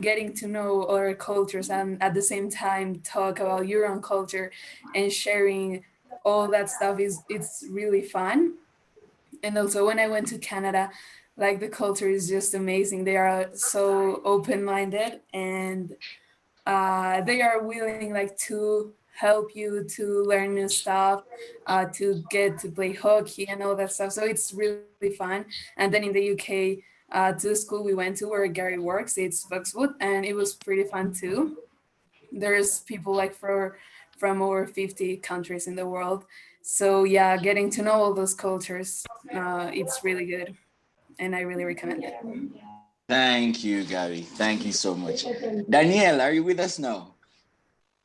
getting to know other cultures and at the same time talk about your own culture and sharing all that stuff is it's really fun. And also when I went to Canada, like the culture is just amazing. They are so open-minded and they are willing like to help you to learn new stuff, to get to play hockey and all that stuff. So it's really fun. And then in the UK, to the school we went to where Gary works, it's Buxwood, and it was pretty fun too. There's people like from over 50 countries in the world. So yeah, getting to know all those cultures, it's really good, and I really recommend it. Thank you, Gabby. Thank you so much. Danielle, are you with us now?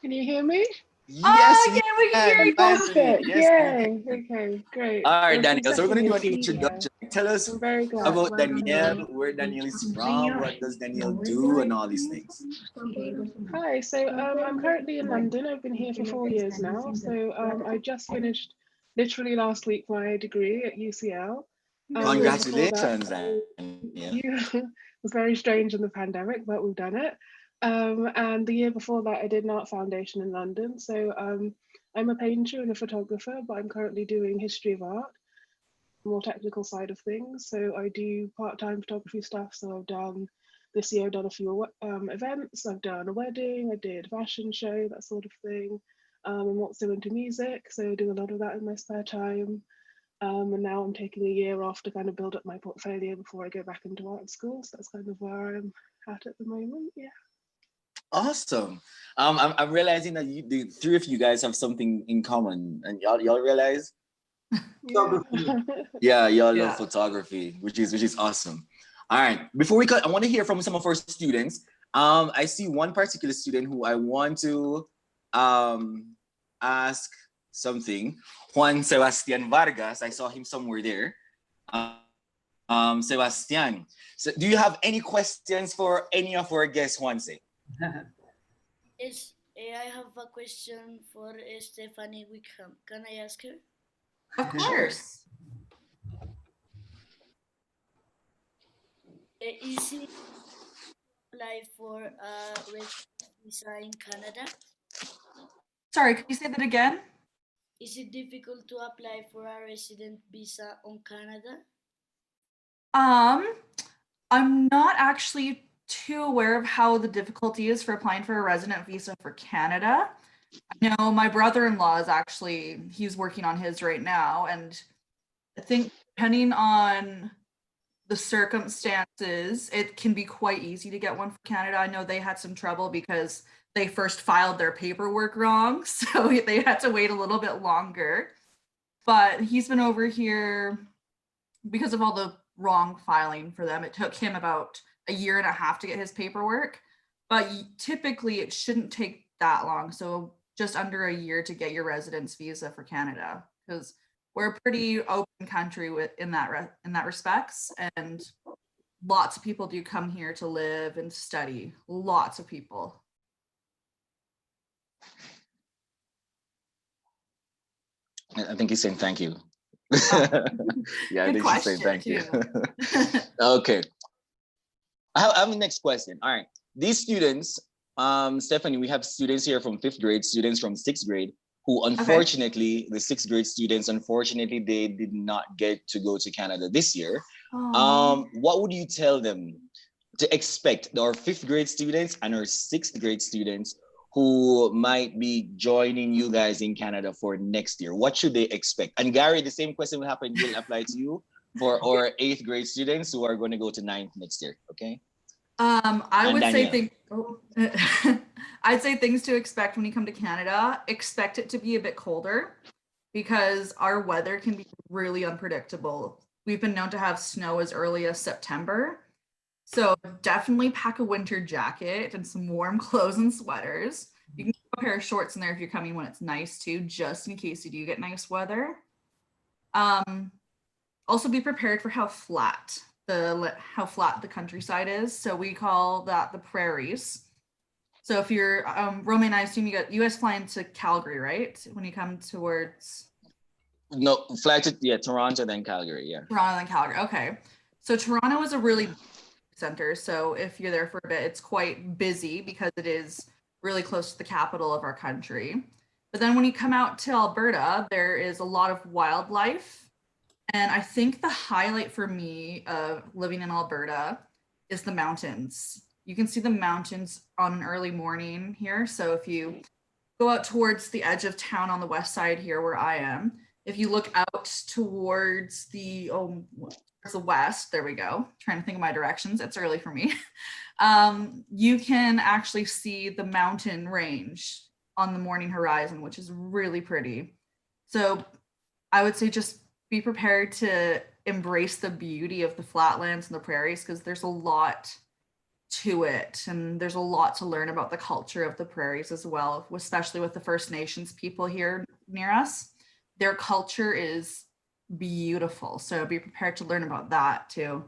Can you hear me? Yes, Oh, we yeah, we can hear can. you. Finally. Perfect. Yes, we can. Yay. Okay, great. All right, Well, from Danielle. So we're going to Stephanie do and an Celia. introduction. Tell us I'm very glad. about Danielle, where Danielle is from, what does Danielle do, and all these things. Hi, so I'm currently in London. I've been here for 4 years now. So I just finished literally last week my degree at UCL. The year before that, Congratulations, Danielle. it was very strange in the pandemic, but we've done it. And the year before that, I did an art foundation in London. So I'm a painter and a photographer, but I'm currently doing history of art, more technical side of things. So I do part-time photography stuff. So I've done this year, I've done a few events. I've done a wedding, I did a fashion show, that sort of thing. I'm also into music, so I do a lot of that in my spare time. And now I'm taking a year off to kind of build up my portfolio before I go back into art school. So that's kind of where I'm at the moment. Yeah. Awesome. I'm realizing that the three of you guys have something in common, and y'all realize? Yeah. Yeah, y'all love Yeah. photography, which is awesome. All right. Before we cut, I want to hear from some of our students. I see one particular student who I want to ask something. Juan Sebastian Vargas. I saw him somewhere there. Sebastian. So do you have any questions for any of our guests, Juanse? Yes, I have a question for Stephanie Wickham. Can I ask her? Of course. Is it apply for a resident visa in Canada? Sorry, could you say that again? Is it difficult to apply for a resident visa on Canada? Um, I'm not actually too aware of how the difficulty is for applying for a resident visa for Canada. I know my brother-in-law is actually, he's working on his right now, and I think depending on the circumstances, it can be quite easy to get one for Canada. I know they had some trouble because they first filed their paperwork wrong, so they had to wait a little bit longer. But he's been over here because of all the wrong filing for them. It took him about a year and a half to get his paperwork, but typically it shouldn't take that long. So just under a year to get your residence visa for Canada, because we're a pretty open country in that respects, and lots of people do come here to live and study. Lots of people. I think he's saying thank you. Oh, Yeah, I good think she's saying question thank you. too. Okay. I have the next question. All right. These students, Stephanie, we have students here from 5th grade, students from 6th grade, who unfortunately, the 6th grade students, unfortunately, they did not get to go to Canada this year. Oh. What would you tell them to expect, our 5th grade students and our 6th grade students who might be joining you guys in Canada for next year? What should they expect? And Gary, the same question will apply to you for our 8th grade students who are going to go to 9th next year. Okay. I And would say Danielle. I'd say things to expect when you come to Canada. Expect it to be a bit colder because our weather can be really unpredictable. We've been known to have snow as early as September. So definitely pack a winter jacket and some warm clothes and sweaters. You can keep a pair of shorts in there if you're coming when it's nice too, just in case you do get nice weather. Also be prepared for how flat the countryside is. So we call that the prairies. So if you're Roman, I assume you guys fly into Calgary, right? When you come towards No, fly to Toronto, then Calgary. Yeah. Toronto, then Calgary. Okay. So Toronto is a really center. So if you're there for a bit, it's quite busy because it is really close to the capital of our country. But then when you come out to Alberta, there is a lot of wildlife. And I think the highlight for me of living in Alberta is the mountains. You can see the mountains on an early morning here. So if you go out towards the edge of town on the west side here where I am, if you look out towards towards the west, there we go. Trying to think of my directions. It's early for me. You can actually see the mountain range on the morning horizon, which is really pretty. So I would say just be prepared to embrace the beauty of the flatlands and the prairies because there's a lot to it and there's a lot to learn about the culture of the prairies as well, especially with the First Nations people here near us. Their culture is beautiful, so be prepared to learn about that too.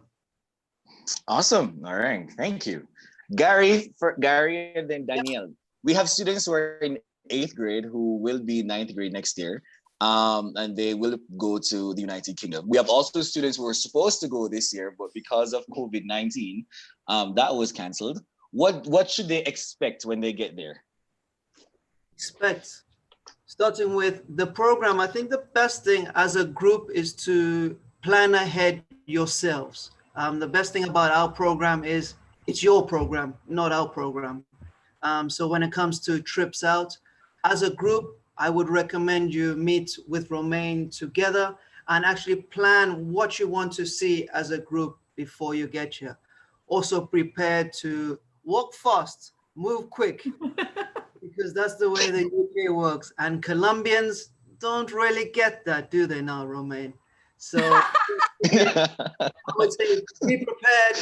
Awesome. All right. Thank you. Gary and then Danielle. We have students who are in 8th grade who will be 9th grade next year. And they will go to the United Kingdom. We have also students who were supposed to go this year, but because of COVID-19, that was canceled. What should they expect when they get there? Starting with the program, I think the best thing as a group is to plan ahead yourselves. The best thing about our program is it's your program, not our program. So when it comes to trips out, as a group, I would recommend you meet with Romain together and actually plan what you want to see as a group before you get here. Also prepare to walk fast, move quick, because that's the way the UK works. And Colombians don't really get that, do they now, Romain? So I would say be prepared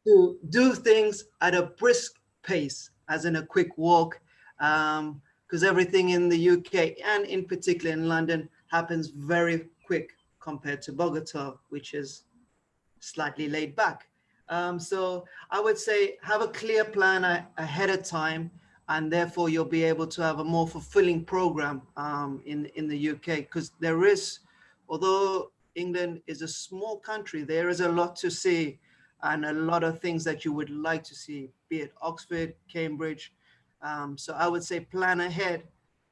to do things at a brisk pace, as in a quick walk, because everything in the UK and in particular in London happens very quick compared to Bogota, which is slightly laid back. So I would say have a clear plan ahead of time, and therefore you'll be able to have a more fulfilling program in the UK, because there is, although England is a small country, there is a lot to see and a lot of things that you would like to see, be it Oxford, Cambridge. So I would say plan ahead,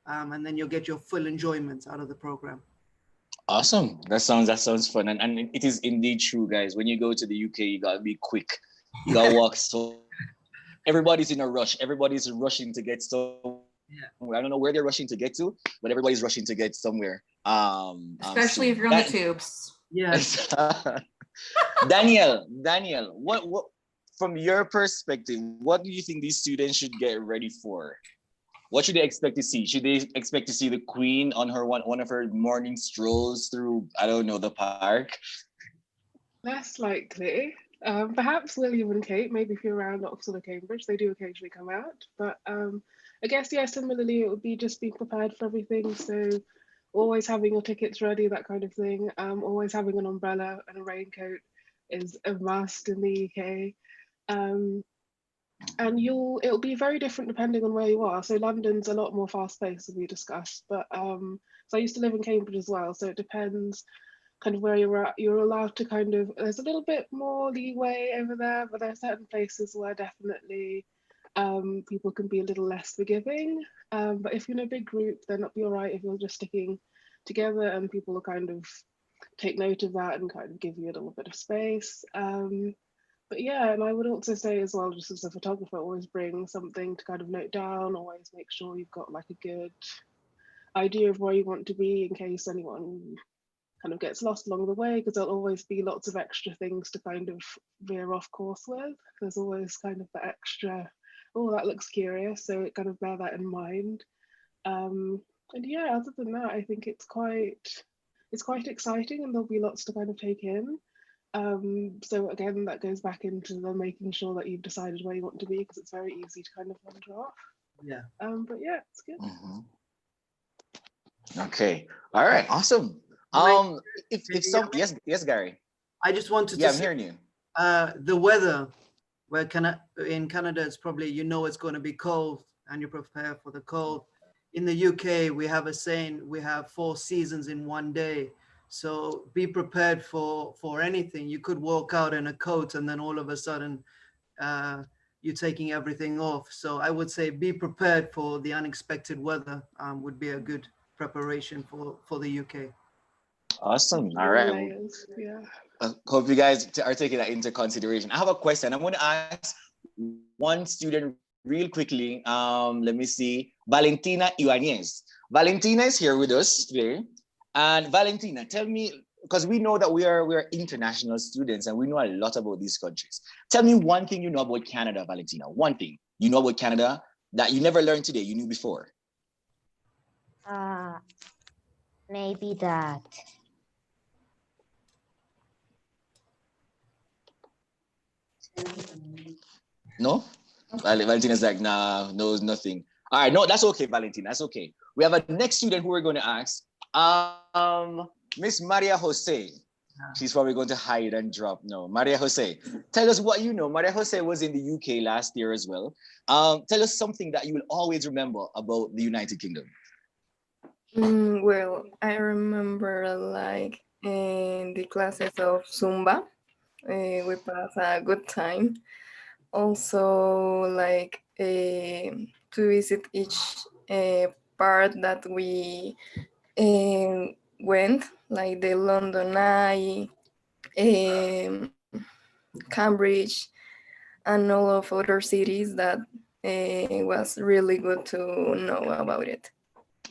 and then you'll get your full enjoyment out of the program. Awesome. That sounds fun. And it is indeed true, guys. When you go to the UK, you gotta be quick. You gotta walk so everybody's in a rush. Everybody's rushing to get somewhere. I don't know where they're rushing to get to, but everybody's rushing to get somewhere. Especially if you're on the tubes. Yes. Danielle, what from your perspective, what do you think these students should get ready for? What should they expect to see? Should they expect to see the Queen on her one of her morning strolls through, I don't know, the park? Less likely. Perhaps William and Kate, maybe if you're around Oxford or Cambridge, they do occasionally come out. But I guess, yeah, similarly, it would be just being prepared for everything. So always having your tickets ready, that kind of thing. Always having an umbrella and a raincoat is a must in the UK. And it'll be very different depending on where you are. So London's a lot more fast paced, as we discussed. But so I used to live in Cambridge as well. So it depends kind of where you're at. You're allowed to kind of, there's a little bit more leeway over there, but there are certain places where definitely people can be a little less forgiving. But if you're in a big group, then it'll be all right if you're just sticking together and people will kind of take note of that and kind of give you a little bit of space. But yeah, and I would also say as well, just as a photographer, always bring something to kind of note down, always make sure you've got like a good idea of where you want to be in case anyone kind of gets lost along the way, because there'll always be lots of extra things to kind of veer off course with. There's always kind of the extra, oh, that looks curious, so kind of bear that in mind. And yeah, other than that, I think it's quite exciting and there'll be lots to kind of take in. So again, that goes back into the making sure that you've decided where you want to be, because it's very easy to kind of wander off. Yeah. But yeah, it's good. Okay. All right. Awesome. If some yes, Gary. I just wanted to I'm say, hearing you. The weather, where in Canada, it's probably, it's going to be cold and you prepare for the cold. In the UK, we have a saying, we have 4 seasons in one day. So be prepared for anything. You could walk out in a coat and then all of a sudden you're taking everything off. So I would say be prepared for the unexpected weather. Would be a good preparation for the UK. Awesome. All More right. layers. Yeah. Hope you guys are taking that into consideration. I have a question. I'm going to ask one student real quickly. Let me see. Valentina Iwanez. Valentina is here with us today. And Valentina, tell me, because we know that we are international students and we know a lot about these countries. Tell me one thing you know about Canada, Valentina. One thing you know about Canada that you never learned today, you knew before. Uh, maybe that. No? Valentina's like, nah, knows nothing. All right, no, that's okay, Valentina. That's okay. We have a next student who we're going to ask. Miss Maria Jose. She's probably going to hide and drop. No, Maria Jose. Tell us what you know. Maria Jose was in the UK last year as well. Tell us something that you will always remember about the United Kingdom. Well, I remember like in the classes of Zumba, we pass a good time. Also, like to visit each part that we went, like the London Eye, um, Cambridge, and all of other cities that was really good to know about it.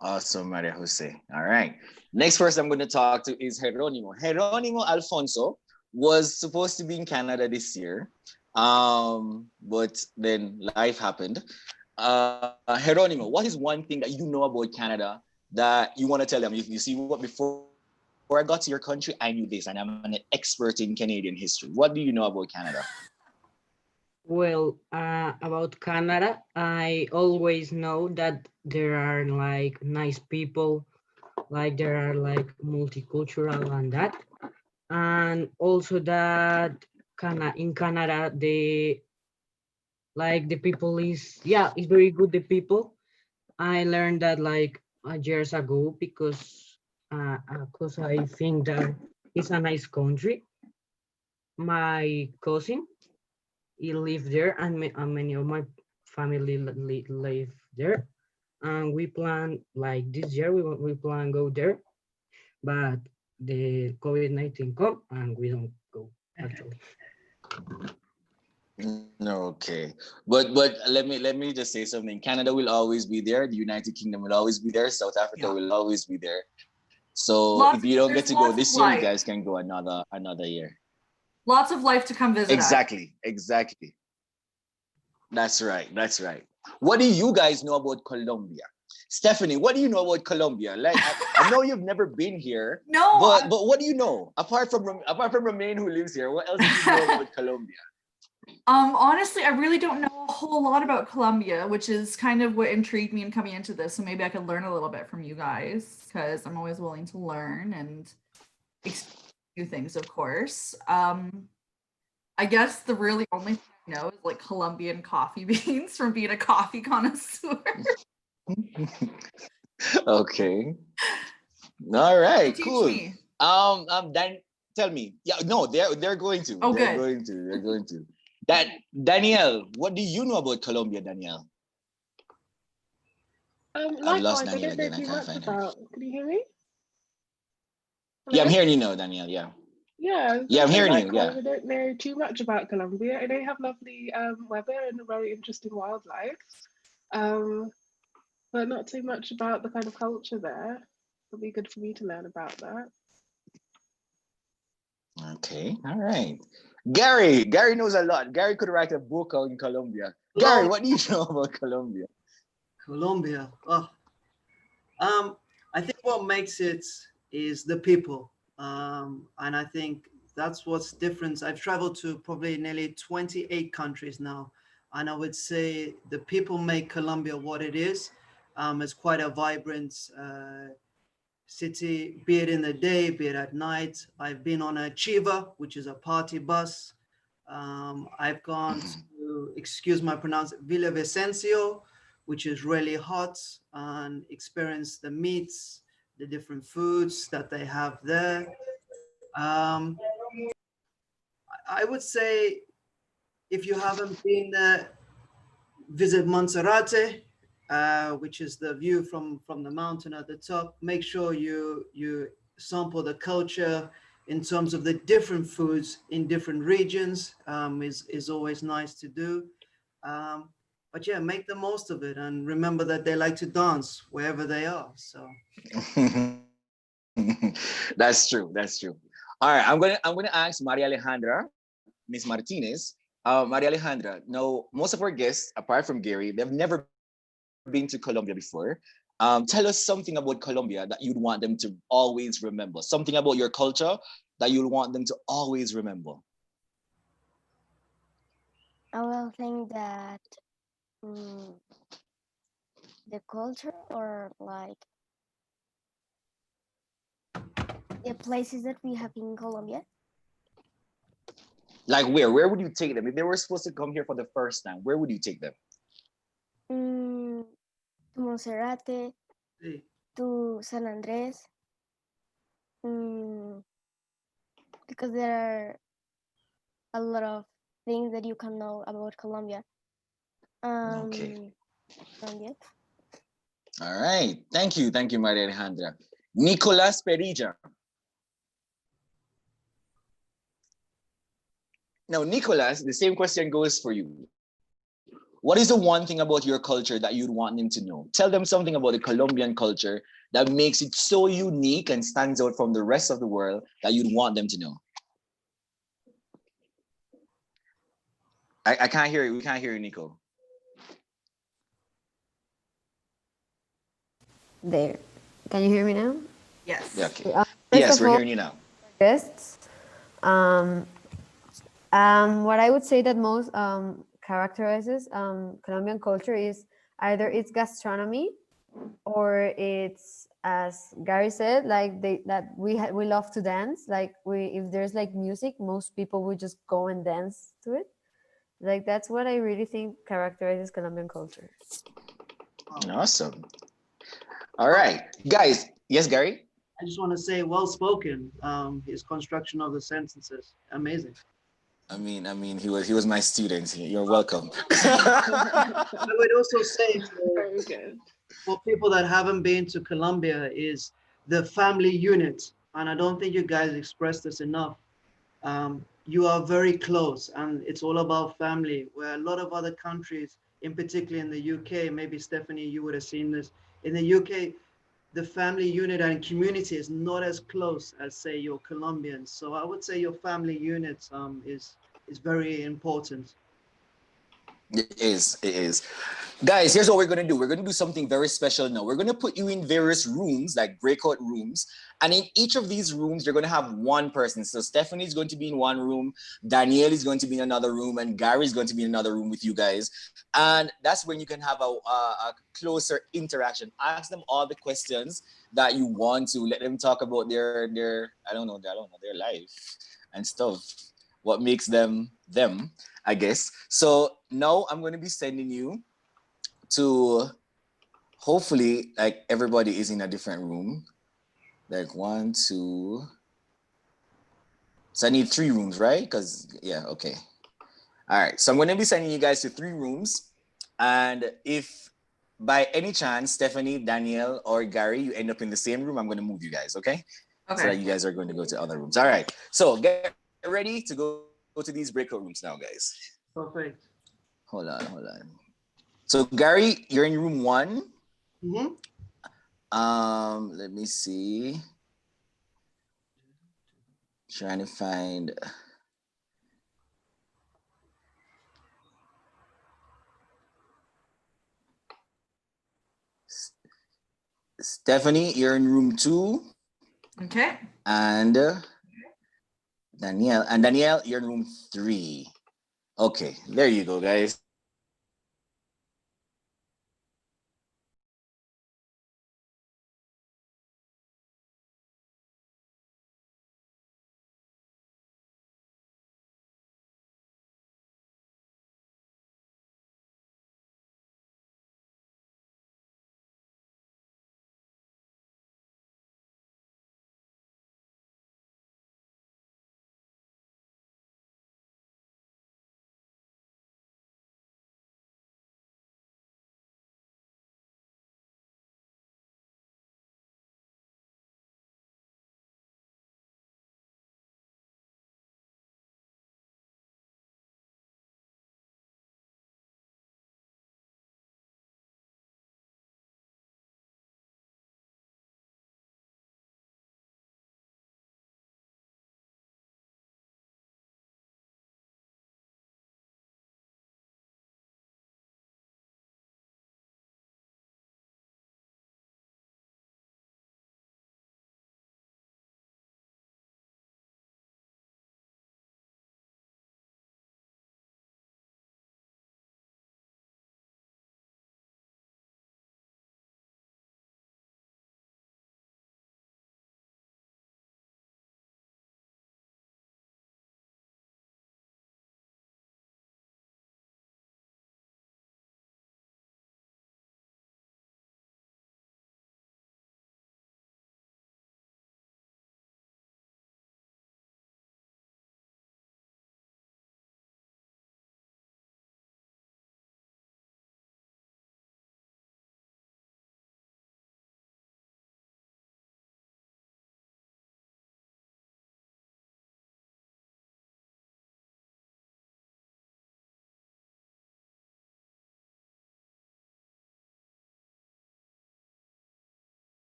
Awesome, Maria Jose. All right. Next person I'm going to talk to is Jeronimo. Jeronimo Alfonso was supposed to be in Canada this year, but then life happened. Jeronimo, what is one thing that you know about Canada that you want to tell them? You see what, before I got to your country, I knew this, and I'm an expert in Canadian history. What do you know about Canada? Well, about Canada, I always know that there are like nice people, like there are like multicultural and that. And also that in Canada, the people is, yeah, it's very good, the people. I learned that like years ago because I think that it's a nice country. My cousin, he lived there, and many of my family live there. And we plan like this year we plan go there, but the COVID-19 come and we don't go actually. No, okay. But let me just say something. Canada will always be there. The United Kingdom will always be there. South Africa will always be there. So if you don't get to go this year, you guys can go another year. Lots of life to come visit us. Exactly. That's right. What do you guys know about Colombia? Stephanie, what do you know about Colombia? Like I know you've never been here. No, but what do you know apart from Romain who lives here? What else do you know about Colombia? Honestly, I really don't know a whole lot about Colombia, which is kind of what intrigued me in coming into this. So maybe I could learn a little bit from you guys, because I'm always willing to learn and experience new things, of course. I guess the really only thing I know is like Colombian coffee beans from being a coffee connoisseur. Okay. All right, Teach cool. me. Dan, tell me. Yeah, no, they're going to. Oh, they're good. going to. That Danielle, what do you know about Colombia, Danielle? I've lost Likewise, I Danielle don't know again. I too can't much find her. about. Can you hear me? Yeah, I'm Hello? hearing you now, Danielle. Yeah. Yeah, Yeah, I'm hearing you. likewise, Yeah. I don't know too much about Colombia. I know you have lovely weather and very interesting wildlife, um, but not too much about the kind of culture there. It'll be good for me to learn about that. Okay. All right. Gary knows a lot. Gary could write a book on Colombia. Gary, what do you know about Colombia? Colombia. Oh, I think what makes it is the people, and I think that's what's different. I've traveled to probably nearly 28 countries now, and I would say the people make Colombia what it is. It's quite a vibrant city, be it in the day, be it at night. I've been on a Chiva, which is a party bus. I've gone to, excuse my pronunciation, Villavicencio, which is really hot, and experience the meats, the different foods that they have there. I would say If you haven't been there, visit Monserrate, which is the view from the mountain at the top. Make sure you sample the culture in terms of the different foods in different regions. Is always nice to do. But yeah, make the most of it and remember that they like to dance wherever they are. So That's true. That's true. All right, I'm gonna ask Maria Alejandra, Miss Martinez. Maria Alejandra. Now, most of our guests, apart from Gary, they've never been to Colombia before. Tell us something about Colombia that you'd want them to always remember. Something about your culture that you'd want them to always remember. I will think that mm, the culture or like the places that we have in Colombia. Like where? Where would you take them if they were supposed to come here for the first time? Where would you take them? To Monserrate, hey, to San Andres, because there are a lot of things that you can know about Colombia. Okay. Yeah. All right. Thank you, Maria Alejandra. Nicolas Perilla. Now, Nicolas, the same question goes for you. What is the one thing about your culture that you'd want them to know? Tell them something about the Colombian culture that makes it so unique and stands out from the rest of the world that you'd want them to know. I can't hear you. We can't hear you, Nico. There. Can you hear me now? Yes. Yeah, okay. First Yes, of we're all, hearing you now. guests. Um, what I would say that most characterizes Colombian culture is either its gastronomy or it's, as Gary said, like that we love to dance. Like if there's like music, most people would just go and dance to it. Like that's what I really think characterizes Colombian culture. Awesome. All right, guys. Yes, Gary? I just want to say, well spoken. His construction of the sentences, amazing. He was my student. You're welcome. I would also say Very good. for people that haven't been to Colombia is the family unit, and I don't think you guys expressed this enough. You are very close, and it's all about family. Where a lot of other countries, in particular in the UK, maybe Stephanie, you would have seen this. In the UK, the family unit and community is not as close as say your Colombians. So I would say your family unit is very important. It is. It is. Guys, here's what we're going to do. We're going to do something very special now. We're going to put you in various rooms, like breakout rooms. And in each of these rooms, you're going to have one person. So Stephanie is going to be in one room, Danielle is going to be in another room, and Gary is going to be in another room with you guys. And that's when you can have a closer interaction. Ask them all the questions that you want to. Let them talk about their their life and stuff. What makes them them, I guess. So now I'm going to be sending you to, hopefully, like, everybody is in a different room. Like 1, 2. So I need 3 rooms, right? Because, yeah, okay. All right. So I'm going to be sending you guys to 3 rooms. And if by any chance, Stephanie, Danielle, or Gary, you end up in the same room, I'm going to move you guys, okay? Okay. So that you guys are going to go to other rooms. All right. So get ready to go to these breakout rooms now, guys. Perfect. Hold on. So Gary, you're in room 1. Mm-hmm. Let me see. Trying to find. Stephanie, you're in room 2. Okay. And Danielle, you're in room 3. Okay, there you go, guys.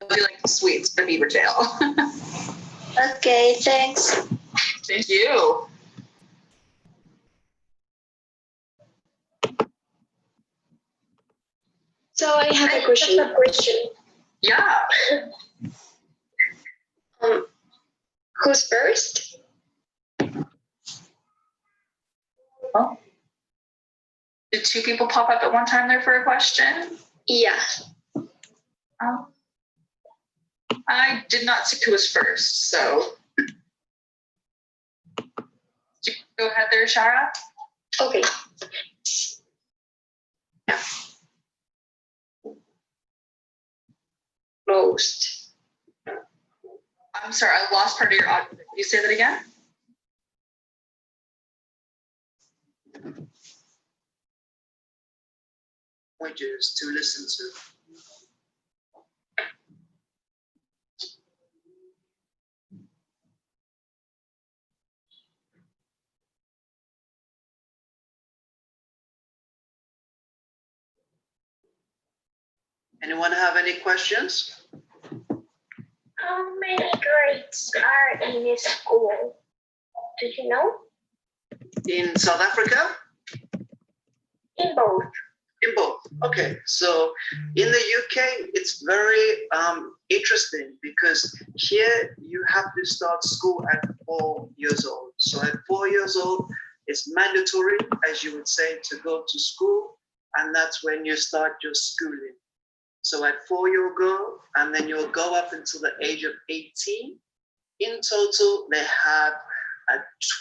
Would you like sweets for beaver tail? Okay, thanks. Thank you. So I have a question. Yeah. Who's first? Oh. Did two people pop up at one time there for a question? Yeah. Oh. I did not see who was first, so. You go ahead there, Shara. Okay. Most. I'm sorry, I lost part of your audio. Can you say that again? Languages to listen to. Anyone have any questions? How many grades are in this school? Do you know? In South Africa? In both. In both. Okay. So in the UK, it's very interesting because here you have to start school at 4 years old. So at 4 years old, it's mandatory, as you would say, to go to school. And that's when you start your schooling. So at 4 you'll go, and then you'll go up until the age of 18. In total, they have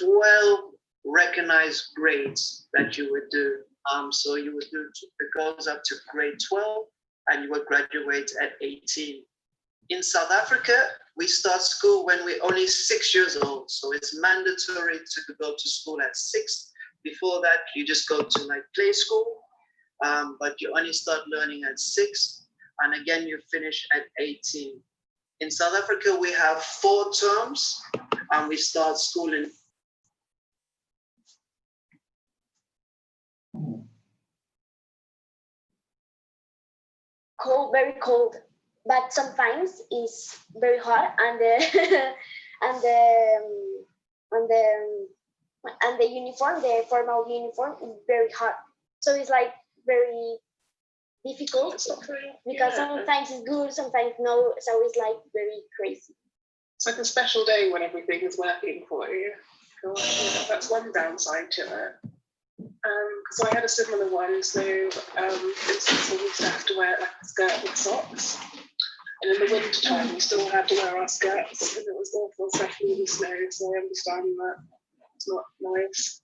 12 recognized grades that you would do. So you would do, it goes up to grade 12, and you would graduate at 18. In South Africa, we start school when we're only 6 years old. So it's mandatory to go to school at 6. Before that, you just go to like play school, but you only start learning at 6. And again, you finish at 18. In South Africa, we have 4 terms, and we start school in Cold, very cold, but sometimes it's very hot, and the and the and the and the uniform, the formal uniform, is very hot. So it's like very difficult because sometimes it's good, sometimes no. So it's like very crazy. It's like a special day when everything is working for you. That's one downside to it. So I had a similar one. So in school we used to have to wear like a skirt with socks. And in the winter time we still had to wear our skirts, and it was awful, especially in the snow. So I understand that it's not nice.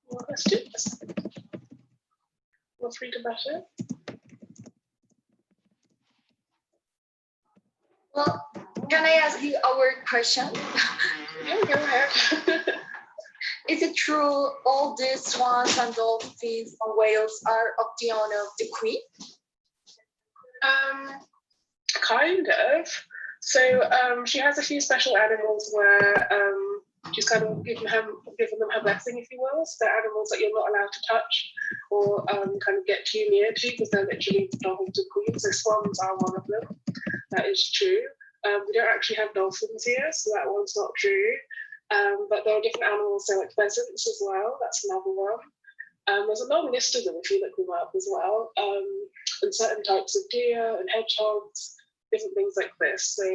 More questions? Feel free to bash it. Well, can I ask you a weird question? Yeah, go ahead. Is it true all these swans and dolphins and whales are of the honor of the queen? Kind of. So she has a few special animals where she's kind of given them her blessing, if you will. So they're animals that you're not allowed to touch or kind of get too near to, because they're literally the dolphins of queen. So swans are one of them. That is true. We don't actually have dolphins here, so that one's not true. But there are different animals, so like pheasants as well. That's another one. There's a long list of them if you look them up as well. And certain types of deer and hedgehogs, different things like this. So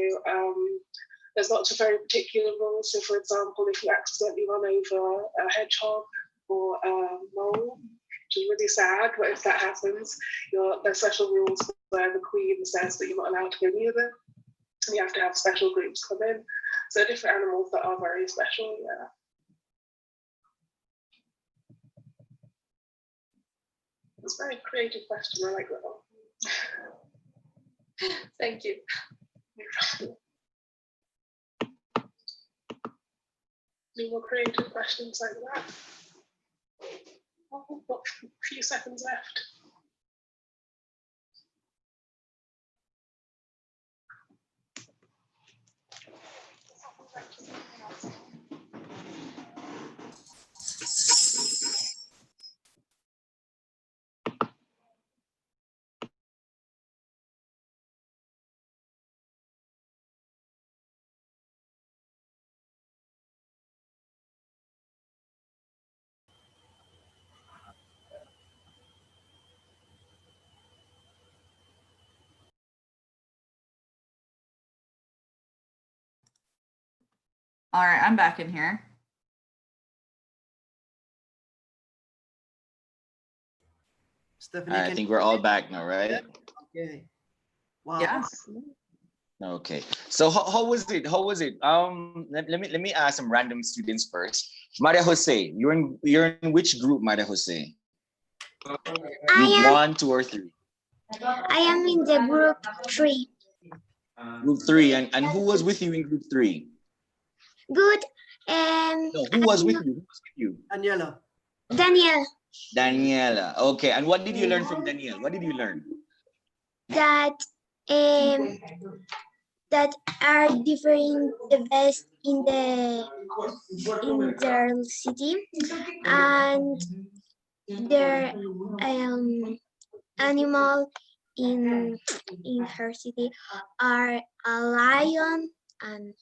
there's lots of very particular rules. So for example, if you accidentally run over a hedgehog or a mole, which is really sad, but if that happens, there's special rules where the queen says that you're not allowed to go near them. And you have to have special groups come in. So different animals that are very special, yeah. It's a very creative question. I like that one. Thank you. Any more creative questions like that? Oh, we've got a few seconds left. All right, I'm back in here. Stephanie, I think we're all back now, right? Okay. Wow. Yes. Okay. So how was it? How was it? Let me ask some random students first. Maria Jose, you're in which group, Maria Jose? Group 1, 2, or 3? I am in the group 3. Group 3, and who was with you in group 3? Good. No, who was with you? Who was with you? Daniela. Daniel, Daniela. Okay, and what did you learn from Danielle? What did you learn? that um, that are different the best in their city, and their animal in her city are a lion and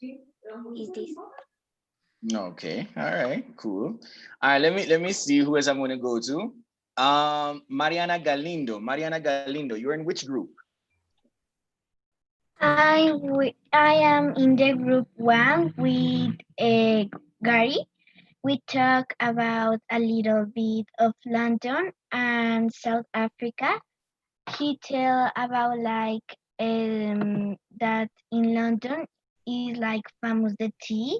is this. Okay, all right, cool. All right, let me see who else I'm gonna go to. Mariana Galindo. Mariana Galindo, you're in which group? I am in the group 1 with Gary. We talk about a little bit of London and South Africa. He tell about like that in London is like famous the tea.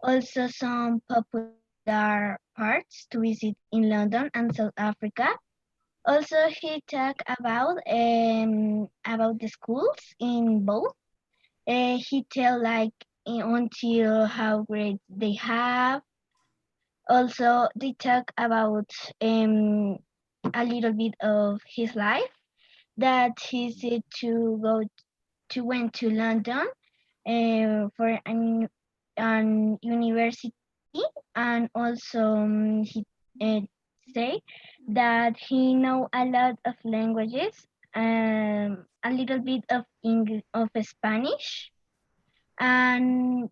Also some popular parts to visit in London and South Africa. Also he talk about the schools in both. He tell like until how great they have. Also, they talk about a little bit of his life. That he said to go to went to London for an university, and also he uh, say that he know a lot of languages, a little bit of English, of Spanish, and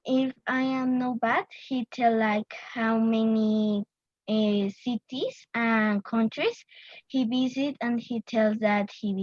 if I am no bad, he tell like how many cities and countries he visit, and he tells that he